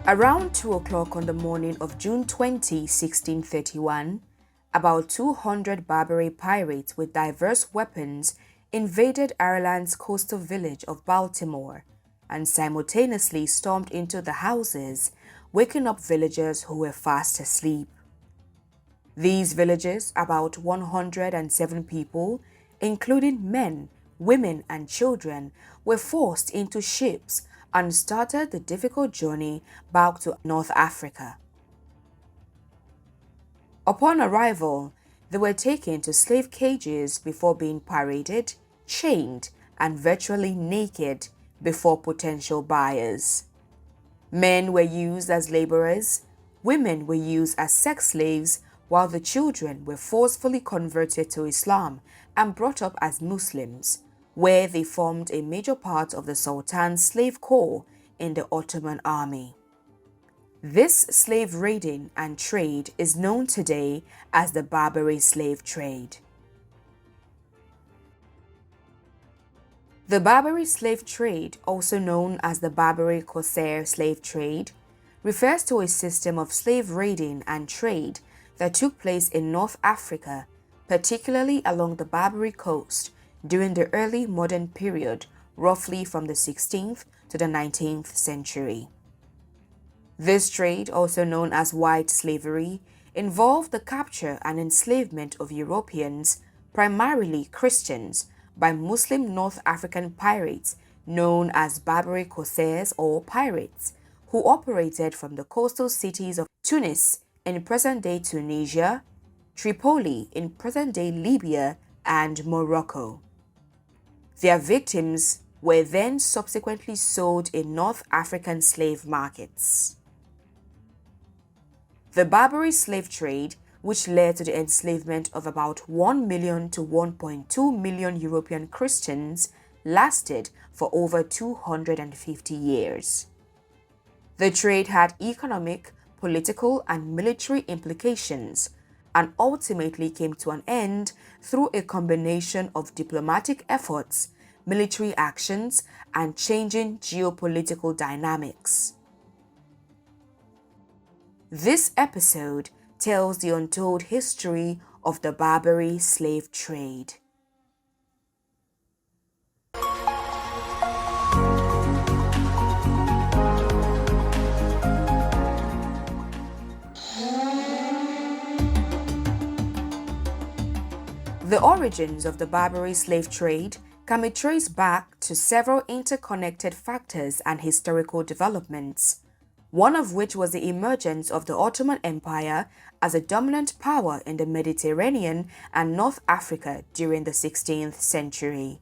Around 2 o'clock on the morning of June 20, 1631, about 200 Barbary pirates with diverse weapons invaded Ireland's coastal village of Baltimore and simultaneously stormed into the houses, waking up villagers who were fast asleep. These villages, about 107 people, including men, women, and children, were forced into ships and started the difficult journey back to North Africa. Upon arrival, they were taken to slave cages before being paraded, chained, and virtually naked before potential buyers. Men were used as laborers, women were used as sex slaves, while the children were forcefully converted to Islam and brought up as Muslims, where they formed a major part of the Sultan's slave corps in the Ottoman army. This slave raiding and trade is known today as the Barbary Slave Trade. The Barbary Slave Trade, also known as the Barbary Corsair Slave Trade, refers to a system of slave raiding and trade that took place in North Africa, particularly along the Barbary Coast, during the early modern period, roughly from the 16th to the 19th century. This trade, also known as white slavery, involved the capture and enslavement of Europeans, primarily Christians, by Muslim North African pirates known as Barbary Corsairs or pirates, who operated from the coastal cities of Tunis in present-day Tunisia, Tripoli in present-day Libya, and Morocco. Their victims were then subsequently sold in North African slave markets. The Barbary slave trade, which led to the enslavement of about 1 million to 1.2 million European Christians, lasted for over 250 years. The trade had economic, political, and military implications, and ultimately came to an end through a combination of diplomatic efforts, military actions, and changing geopolitical dynamics. This episode tells the untold history of the Barbary slave trade. The origins of the Barbary slave trade can be traced back to several interconnected factors and historical developments, one of which was the emergence of the Ottoman Empire as a dominant power in the Mediterranean and North Africa during the 16th century.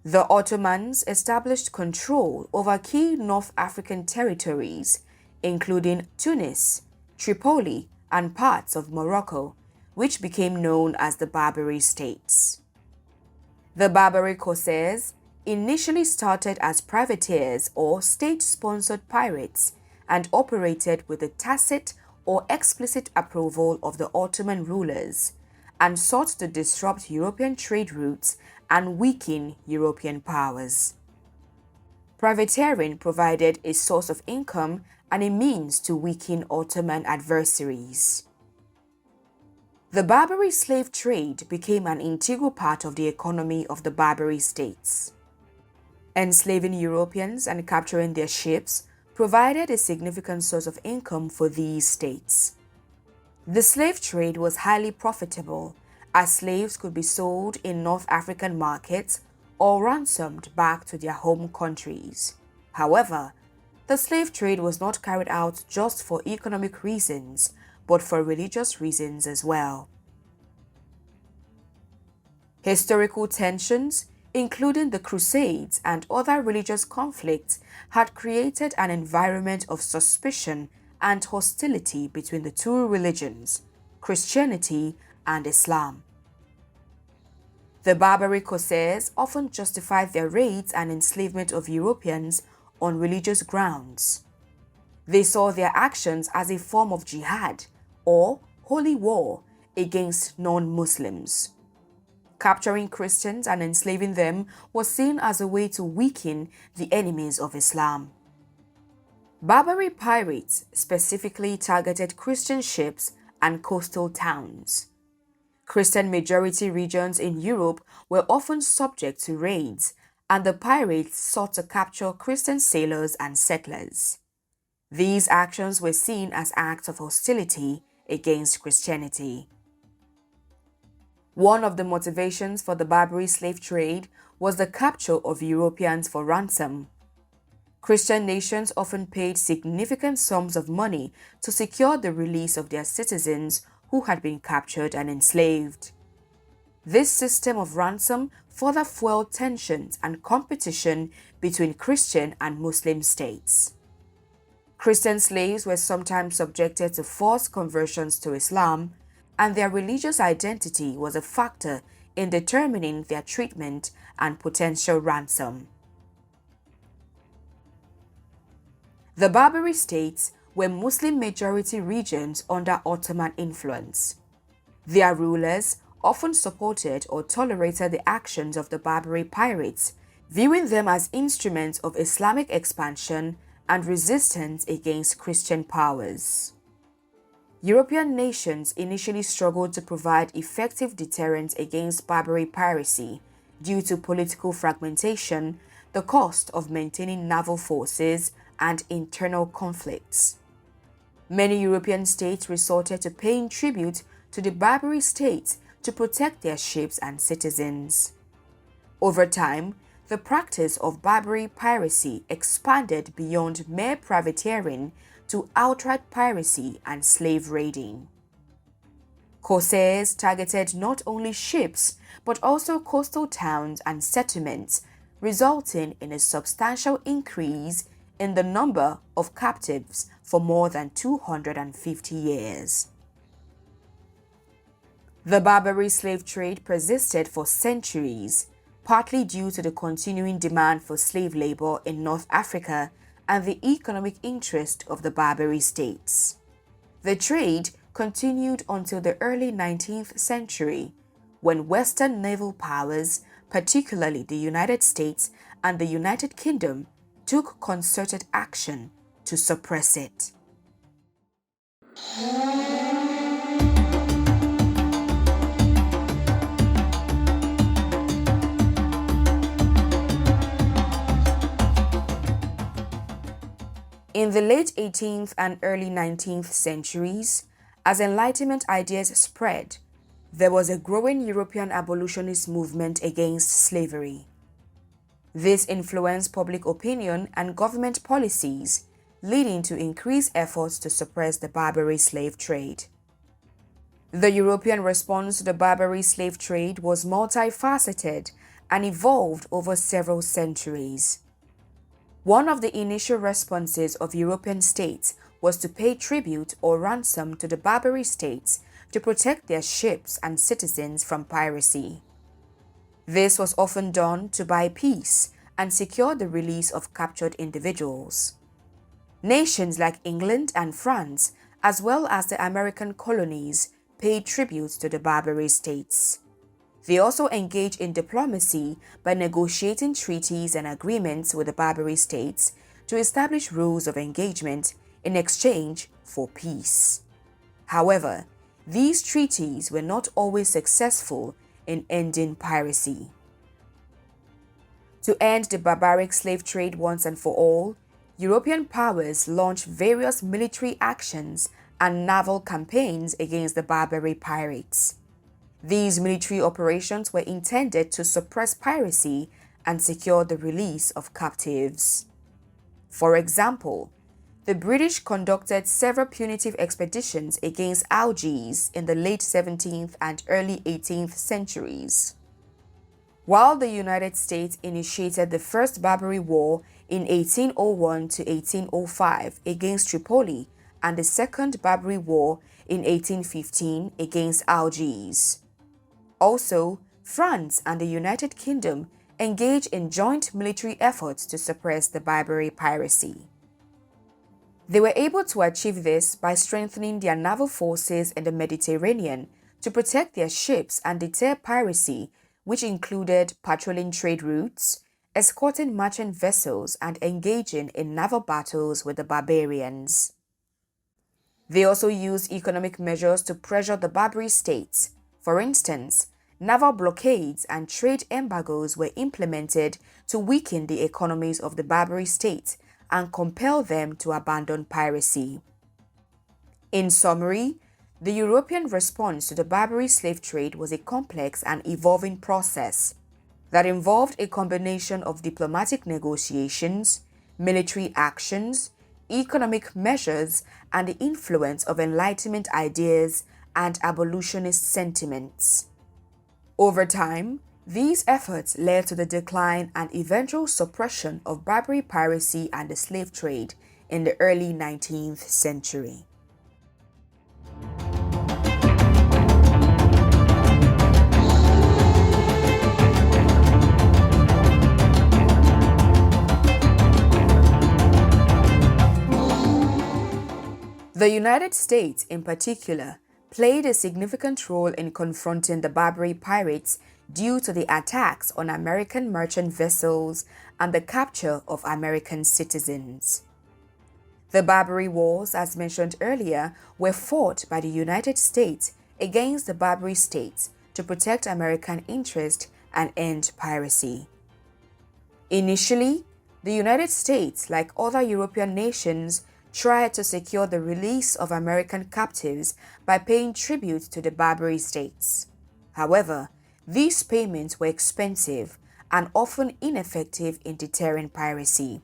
The Ottomans established control over key North African territories, including Tunis, Tripoli, and parts of Morocco, which became known as the Barbary States. The Barbary Corsairs initially started as privateers or state-sponsored pirates and operated with the tacit or explicit approval of the Ottoman rulers, and sought to disrupt European trade routes and weaken European powers. Privateering provided a source of income and a means to weaken Ottoman adversaries. The Barbary slave trade became an integral part of the economy of the Barbary states. Enslaving Europeans and capturing their ships provided a significant source of income for these states. The slave trade was highly profitable, as slaves could be sold in North African markets or ransomed back to their home countries. However, the slave trade was not carried out just for economic reasons, but for religious reasons as well. Historical tensions, including the Crusades and other religious conflicts, had created an environment of suspicion and hostility between the two religions, Christianity and Islam. The Barbary Corsairs often justified their raids and enslavement of Europeans on religious grounds. They saw their actions as a form of jihad or holy war against non-Muslims. Capturing Christians and enslaving them was seen as a way to weaken the enemies of Islam. Barbary pirates specifically targeted Christian ships and coastal towns. Christian majority regions in Europe were often subject to raids, and the pirates sought to capture Christian sailors and settlers. These actions were seen as acts of hostility against Christianity. One of the motivations for the Barbary slave trade was the capture of Europeans for ransom. Christian nations often paid significant sums of money to secure the release of their citizens who had been captured and enslaved. This system of ransom further fueled tensions and competition between Christian and Muslim states. Christian slaves were sometimes subjected to forced conversions to Islam, and their religious identity was a factor in determining their treatment and potential ransom. The Barbary states were Muslim-majority regions under Ottoman influence. Their rulers often supported or tolerated the actions of the Barbary pirates, viewing them as instruments of Islamic expansion and resistance against Christian powers. European nations initially struggled to provide effective deterrence against Barbary piracy due to political fragmentation, the cost of maintaining naval forces, and internal conflicts. Many European states resorted to paying tribute to the Barbary states to protect their ships and citizens. Over time, the practice of Barbary piracy expanded beyond mere privateering to outright piracy and slave raiding. Corsairs targeted not only ships but also coastal towns and settlements, resulting in a substantial increase in the number of captives for more than 250 years. The Barbary slave trade persisted for centuries, partly due to the continuing demand for slave labor in North Africa and the economic interest of the Barbary states. The trade continued until the early 19th century, when Western naval powers, particularly the United States and the United Kingdom, took concerted action to suppress it. In the late 18th and early 19th centuries, as Enlightenment ideas spread, there was a growing European abolitionist movement against slavery. This influenced public opinion and government policies, leading to increased efforts to suppress the Barbary slave trade. The European response to the Barbary slave trade was multifaceted and evolved over several centuries. One of the initial responses of European states was to pay tribute or ransom to the Barbary states to protect their ships and citizens from piracy. This was often done to buy peace and secure the release of captured individuals. Nations like England and France, as well as the American colonies, paid tribute to the Barbary states. They also engaged in diplomacy by negotiating treaties and agreements with the Barbary states to establish rules of engagement in exchange for peace. However, these treaties were not always successful in ending piracy. To end the barbaric slave trade once and for all, European powers launched various military actions and naval campaigns against the Barbary pirates. These military operations were intended to suppress piracy and secure the release of captives. For example, the British conducted several punitive expeditions against Algiers in the late 17th and early 18th centuries. While the United States initiated the First Barbary War in 1801 to 1805 against Tripoli and the Second Barbary War in 1815 against Algiers. Also, France and the United Kingdom engaged in joint military efforts to suppress the Barbary piracy. They were able to achieve this by strengthening their naval forces in the Mediterranean to protect their ships and deter piracy which included patrolling trade routes, escorting merchant vessels, and engaging in naval battles with the barbarians. They also used economic measures to pressure the Barbary states. For instance, naval blockades and trade embargoes were implemented to weaken the economies of the Barbary states and compel them to abandon piracy. In summary, the European response to the Barbary slave trade was a complex and evolving process that involved a combination of diplomatic negotiations, military actions, economic measures, and the influence of Enlightenment ideas and abolitionist sentiments. Over time, these efforts led to the decline and eventual suppression of Barbary piracy and the slave trade in the early 19th century. The United States, in particular, played a significant role in confronting the Barbary pirates due to the attacks on American merchant vessels and the capture of American citizens. The Barbary Wars, as mentioned earlier, were fought by the United States against the Barbary states to protect American interest and end piracy. Initially, the United States, like other European nations, tried to secure the release of American captives by paying tribute to the Barbary states. However, these payments were expensive and often ineffective in deterring piracy.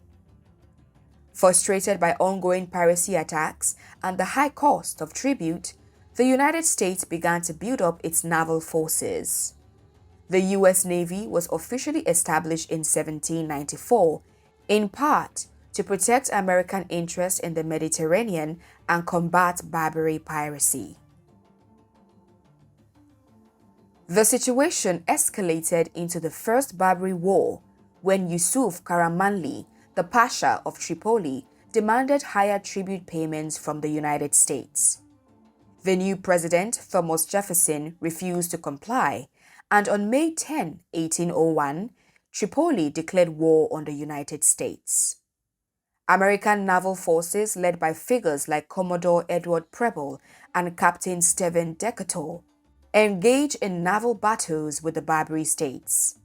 Frustrated by ongoing piracy attacks and the high cost of tribute, the United States began to build up its naval forces. The U.S. Navy was officially established in 1794, in part to protect American interests in the Mediterranean and combat Barbary piracy. The situation escalated into the First Barbary War when Yusuf Karamanli, the Pasha of Tripoli, demanded higher tribute payments from the United States. The new president, Thomas Jefferson, refused to comply, and on May 10, 1801, Tripoli declared war on the United States. American naval forces, led by figures like Commodore Edward Preble and Captain Stephen Decatur, engaged in naval battles with the Barbary states.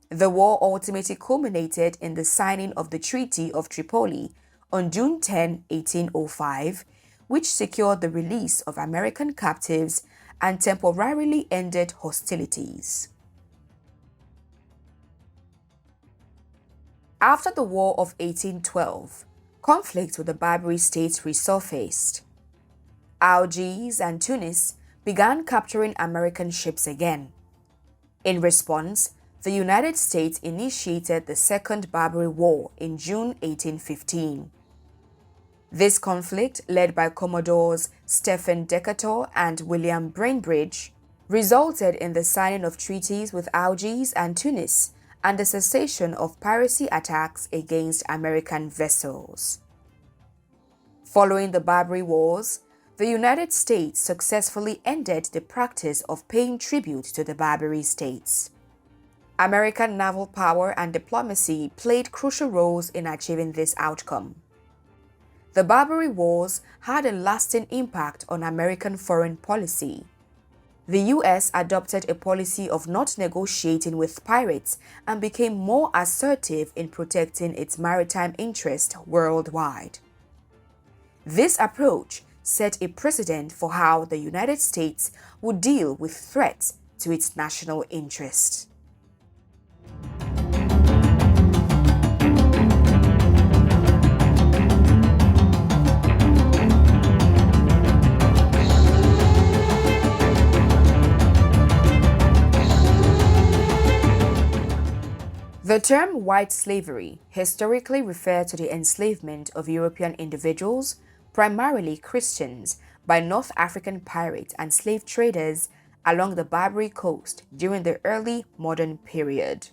The war ultimately culminated in the signing of the Treaty of Tripoli on June 10, 1805, which secured the release of American captives and temporarily ended hostilities. After the War of 1812, conflict with the Barbary states resurfaced. Algiers and Tunis began capturing American ships again. In response, the United States initiated the Second Barbary War in June 1815. This conflict, led by Commodores Stephen Decatur and William Bainbridge, resulted in the signing of treaties with Algiers and Tunis and the cessation of piracy attacks against American vessels. Following the Barbary Wars, the United States successfully ended the practice of paying tribute to the Barbary states. American naval power and diplomacy played crucial roles in achieving this outcome. The Barbary Wars had a lasting impact on American foreign policy. The U.S. adopted a policy of not negotiating with pirates and became more assertive in protecting its maritime interests worldwide. This approach set a precedent for how the United States would deal with threats to its national interest. The term white slavery historically referred to the enslavement of European individuals, primarily Christians, by North African pirate and slave traders along the Barbary Coast during the early modern period.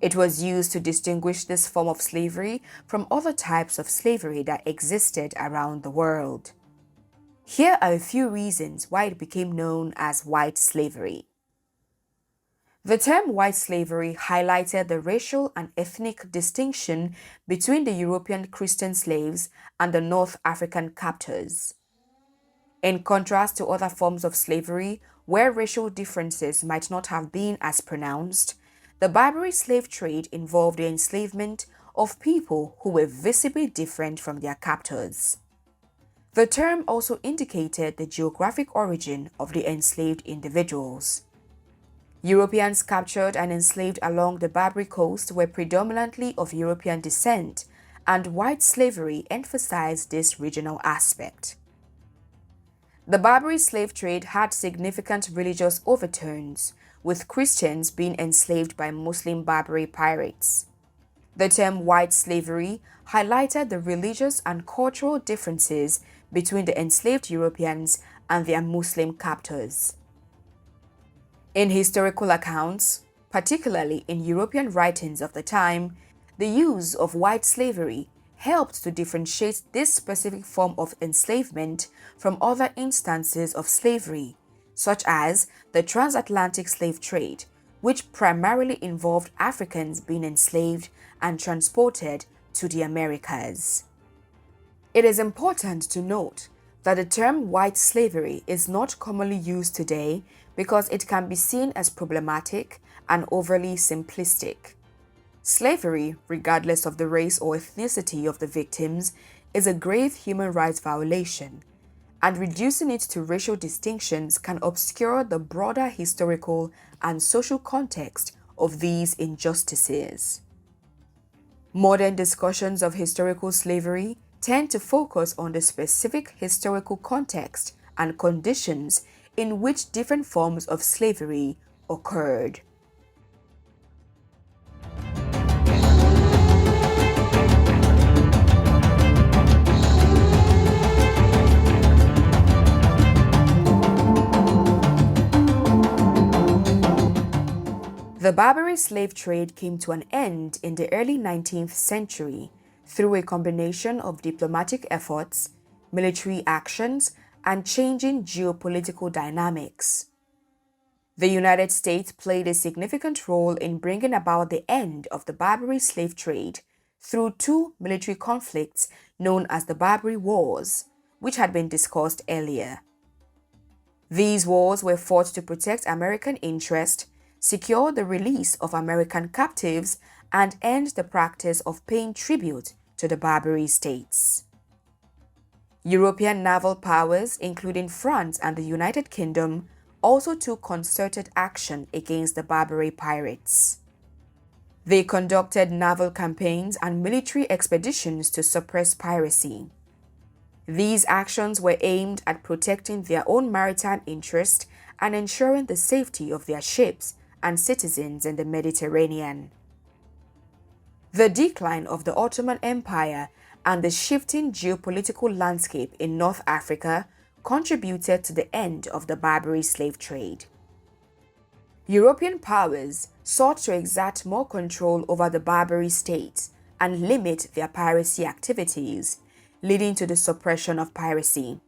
It was used to distinguish this form of slavery from other types of slavery that existed around the world. Here are a few reasons why it became known as white slavery. The term white slavery highlighted the racial and ethnic distinction between the European Christian slaves and the North African captors. In contrast to other forms of slavery, where racial differences might not have been as pronounced, the Barbary slave trade involved the enslavement of people who were visibly different from their captors. The term also indicated the geographic origin of the enslaved individuals. Europeans captured and enslaved along the Barbary Coast were predominantly of European descent, and white slavery emphasized this regional aspect. The Barbary slave trade had significant religious overtones, with Christians being enslaved by Muslim Barbary pirates. The term white slavery highlighted the religious and cultural differences between the enslaved Europeans and their Muslim captors. In historical accounts, particularly in European writings of the time, the use of white slavery helped to differentiate this specific form of enslavement from other instances of slavery, such as the Transatlantic Slave Trade, which primarily involved Africans being enslaved and transported to the Americas. It is important to note that the term white slavery is not commonly used today because it can be seen as problematic and overly simplistic. Slavery, regardless of the race or ethnicity of the victims, is a grave human rights violation, and reducing it to racial distinctions can obscure the broader historical and social context of these injustices. Modern discussions of historical slavery tend to focus on the specific historical context and conditions in which different forms of slavery occurred. The Barbary slave trade came to an end in the early 19th century through a combination of diplomatic efforts, military actions, and changing geopolitical dynamics. The United States played a significant role in bringing about the end of the Barbary slave trade through two military conflicts known as the Barbary Wars, which had been discussed earlier. These wars were fought to protect American interest, secure the release of American captives, and end the practice of paying tribute to the Barbary states. European naval powers, including France and the United Kingdom, also took concerted action against the Barbary pirates. They conducted naval campaigns and military expeditions to suppress piracy. These actions were aimed at protecting their own maritime interest and ensuring the safety of their ships and citizens in the Mediterranean. The decline of the Ottoman Empire and the shifting geopolitical landscape in North Africa contributed to the end of the Barbary slave trade. European powers sought to exert more control over the Barbary states and limit their piracy activities, leading to the suppression of piracy.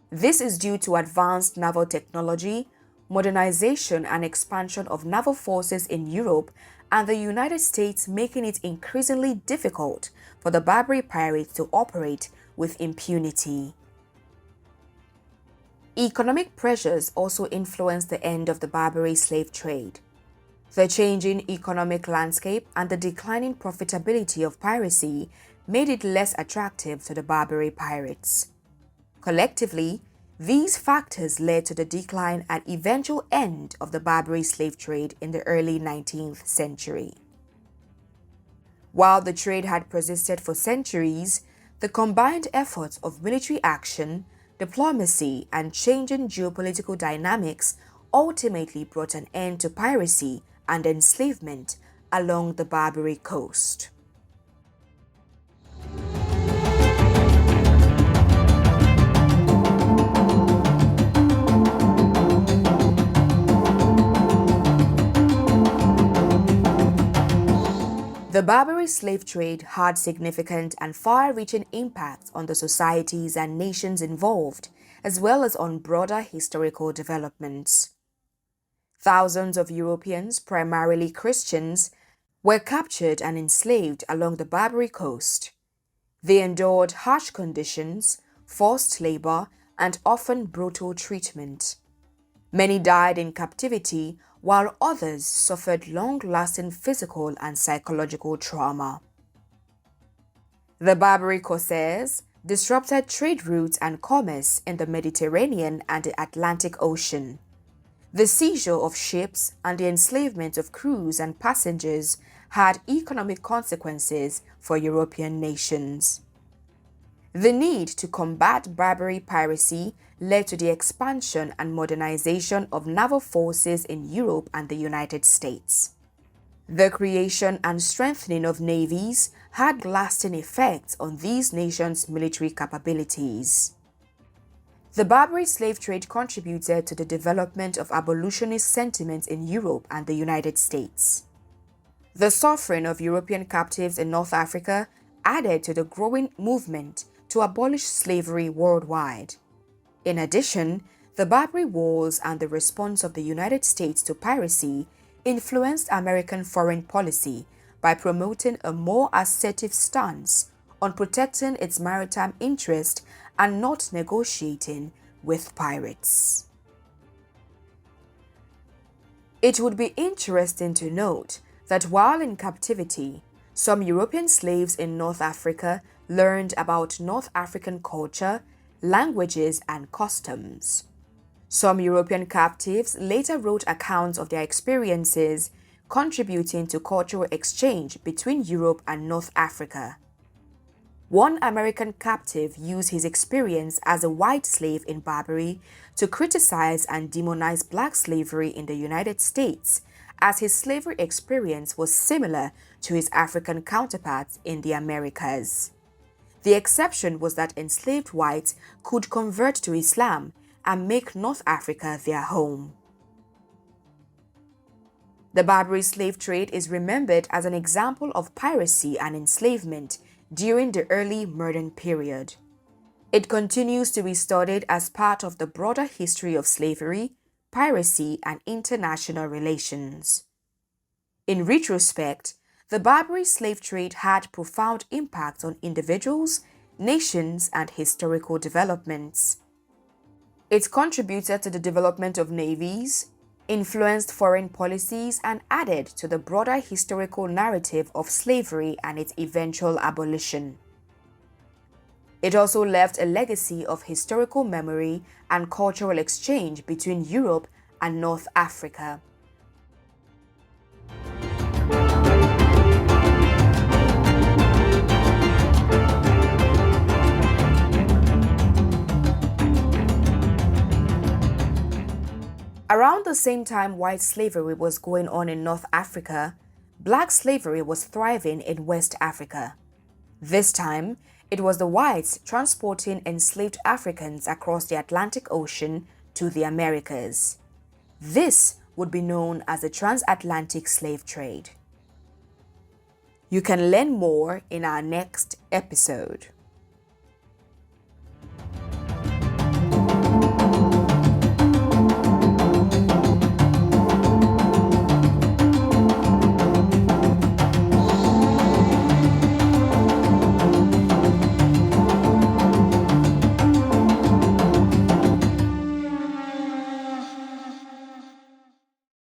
This is due to advanced naval technology, modernization and expansion of naval forces in Europe, and the United States making it increasingly difficult for the Barbary pirates to operate with impunity. Economic pressures also influenced the end of the Barbary slave trade. The changing economic landscape and the declining profitability of piracy made it less attractive to the Barbary pirates. Collectively, these factors led to the decline and eventual end of the Barbary slave trade in the early 19th century. While the trade had persisted for centuries, the combined efforts of military action, diplomacy, and changing geopolitical dynamics ultimately brought an end to piracy and enslavement along the Barbary Coast. The Barbary slave trade had significant and far-reaching impacts on the societies and nations involved, as well as on broader historical developments. Thousands of Europeans, primarily Christians, were captured and enslaved along the Barbary Coast. They endured harsh conditions, forced labor, and often brutal treatment. Many died in captivity, while others suffered long-lasting physical and psychological trauma. The Barbary Corsairs disrupted trade routes and commerce in the Mediterranean and the Atlantic Ocean. The seizure of ships and the enslavement of crews and passengers had economic consequences for European nations. The need to combat Barbary piracy led to the expansion and modernization of naval forces in Europe and the United States. The creation and strengthening of navies had lasting effects on these nations' military capabilities. The Barbary slave trade contributed to the development of abolitionist sentiments in Europe and the United States. The suffering of European captives in North Africa added to the growing movement to abolish slavery worldwide. In addition, the Barbary Wars and the response of the United States to piracy influenced American foreign policy by promoting a more assertive stance on protecting its maritime interest and not negotiating with pirates. It would be interesting to note that while in captivity, some European slaves in North Africa learned about North African culture, languages, and customs. Some European captives later wrote accounts of their experiences, contributing to cultural exchange between Europe and North Africa. One American captive used his experience as a white slave in Barbary to criticize and demonize black slavery in the United States, as his slavery experience was similar to his African counterparts in the Americas. The exception was that enslaved whites could convert to Islam and make North Africa their home. The Barbary slave trade is remembered as an example of piracy and enslavement during the early modern period. It continues to be studied as part of the broader history of slavery, piracy, and international relations. In retrospect, the Barbary slave trade had profound impacts on individuals, nations, and historical developments. It contributed to the development of navies, influenced foreign policies, and added to the broader historical narrative of slavery and its eventual abolition. It also left a legacy of historical memory and cultural exchange between Europe and North Africa. Around the same time white slavery was going on in North Africa, black slavery was thriving in West Africa. This time, it was the whites transporting enslaved Africans across the Atlantic Ocean to the Americas. This would be known as the Transatlantic Slave Trade. You can learn more in our next episode.